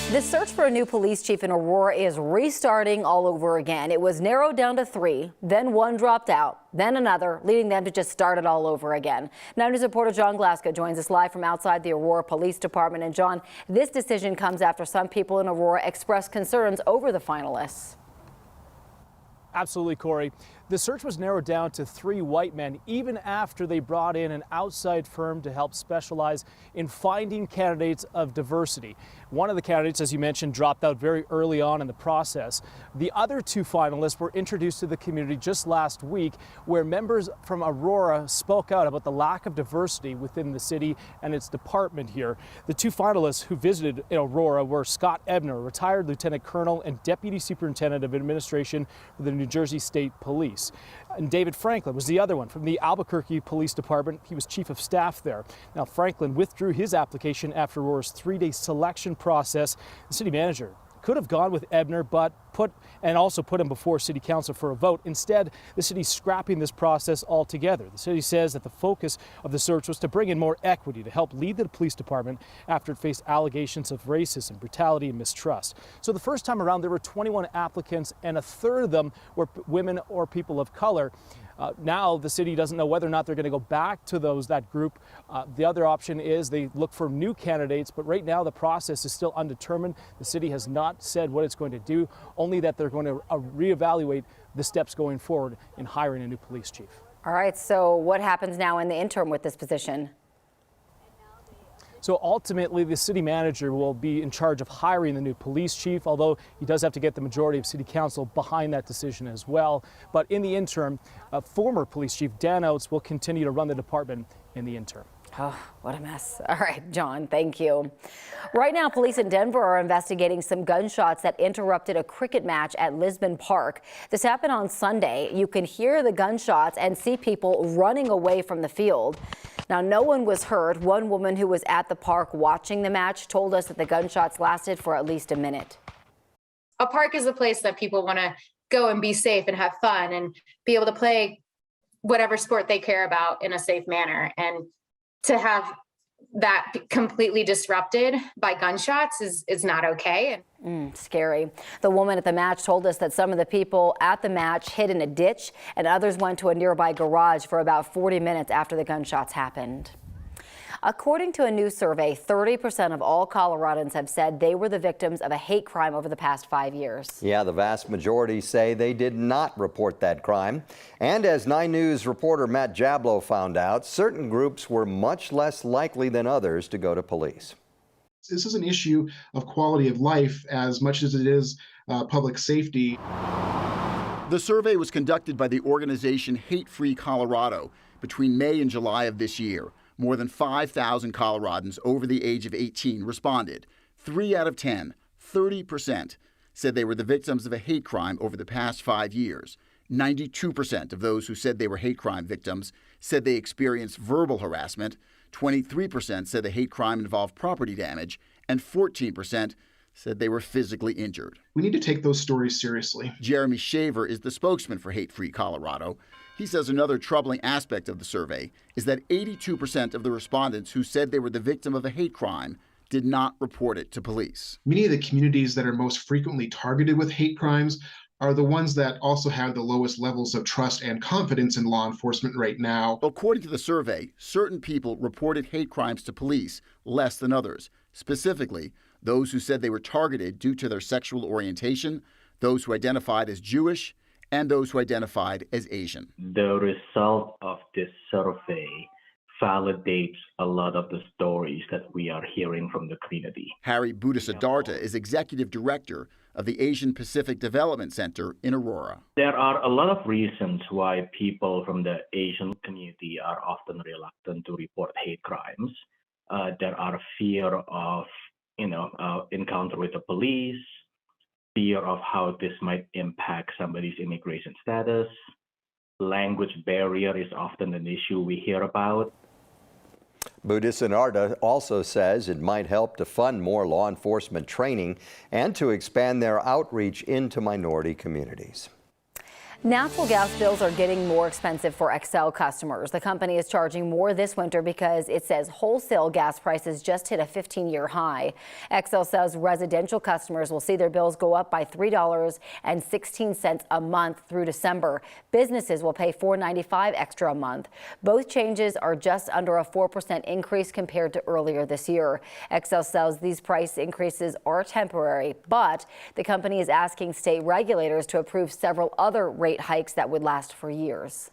The search for a new police chief in Aurora is restarting all over again. It was narrowed down to 3, then 1 dropped out, then another, leading them to just start it all over again. Now, news reporter John Glasgow joins us live from outside the Aurora Police Department. And John, this decision comes after some people in Aurora expressed concerns over the finalists. Absolutely, Corey. The search was narrowed down to 3 white men, even after they brought in an outside firm to help specialize in finding candidates of diversity. One of the candidates, as you mentioned, dropped out very early on in the process. The other 2 finalists were introduced to the community just last week, where members from Aurora spoke out about the lack of diversity within the city and its department here. The 2 finalists who visited Aurora were Scott Ebner, retired lieutenant colonel and deputy superintendent of administration for the New Jersey State Police. And David Franklin was the other one from the Albuquerque Police Department. He was chief of staff there. Now, Franklin withdrew his application after Aurora's 3-day selection process. The city manager could have gone with Ebner, but also put him before city council for a vote. Instead, the city's scrapping this process altogether. The city says that the focus of the search was to bring in more equity to help lead the police department after it faced allegations of racism, brutality, and mistrust. So the first time around, there were 21 applicants, and a third of them were women or people of color. Now the city doesn't know whether or not they're going to go back to that group. The other option is they look for new candidates, but right now the process is still undetermined. The city has not said what it's going to do, only that they're going to reevaluate the steps going forward in hiring a new police chief. All right, so what happens now in the interim with this position? So ultimately, the city manager will be in charge of hiring the new police chief, although he does have to get the majority of city council behind that decision as well. But in the interim, former police chief Dan Oates will continue to run the department in the interim. Oh, what a mess. All right, John, thank you. Right now, police in Denver are investigating some gunshots that interrupted a cricket match at Lisbon Park. This happened on Sunday. You can hear the gunshots and see people running away from the field. Now, no one was hurt. One woman who was at the park watching the match told us that the gunshots lasted for at least a minute. A park is a place that people want to go and be safe and have fun and be able to play whatever sport they care about in a safe manner. And to have that completely disrupted by gunshots is not okay. Scary. The woman at the match told us that some of the people at the match hid in a ditch and others went to a nearby garage for about 40 minutes after the gunshots happened. According to a new survey, 30% of all Coloradans have said they were the victims of a hate crime over the past 5 years. Yeah, the vast majority say they did not report that crime. And as 9 News reporter Matt Jablow found out, certain groups were much less likely than others to go to police. This is an issue of quality of life as much as it is public safety. The survey was conducted by the organization Hate Free Colorado between May and July of this year. More than 5,000 Coloradans over the age of 18 responded. 3 out of 10, 30%, said they were the victims of a hate crime over the past 5 years. 92% of those who said they were hate crime victims said they experienced verbal harassment. 23% said the hate crime involved property damage, and 14% said they were physically injured. We need to take those stories seriously. Jeremy Shaver is the spokesman for Hate Free Colorado. He says another troubling aspect of the survey is that 82% of the respondents who said they were the victim of a hate crime did not report it to police. Many of the communities that are most frequently targeted with hate crimes are the ones that also have the lowest levels of trust and confidence in law enforcement right now. According to the survey, certain people reported hate crimes to police less than others. Specifically, those who said they were targeted due to their sexual orientation, those who identified as Jewish, and those who identified as Asian. The result of this survey validates a lot of the stories that we are hearing from the community. Harry Buddha-Siddhartha is executive director of the Asian Pacific Development Center in Aurora. There are a lot of reasons why people from the Asian community are often reluctant to report hate crimes. There are fear of, encounter with the police, fear of how this might impact somebody's immigration status. Language barrier is often an issue we hear about. Buddha-Siddhartha also says it might help to fund more law enforcement training and to expand their outreach into minority communities. Natural gas bills are getting more expensive for Xcel customers. The company is charging more this winter because it says wholesale gas prices just hit a 15-year high. Xcel says residential customers will see their bills go up by $3.16 a month through December. Businesses will pay $4.95 extra a month. Both changes are just under a 4% increase compared to earlier this year. Xcel says these price increases are temporary, but the company is asking state regulators to approve several other rate hikes that would last for years.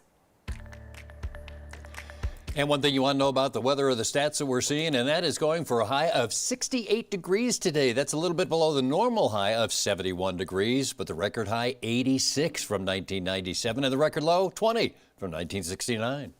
And one thing you want to know about the weather, or the stats that we're seeing, and that is going for a high of 68 degrees today. That's a little bit below the normal high of 71 degrees, but the record high 86 from 1997 and the record low 20 from 1969.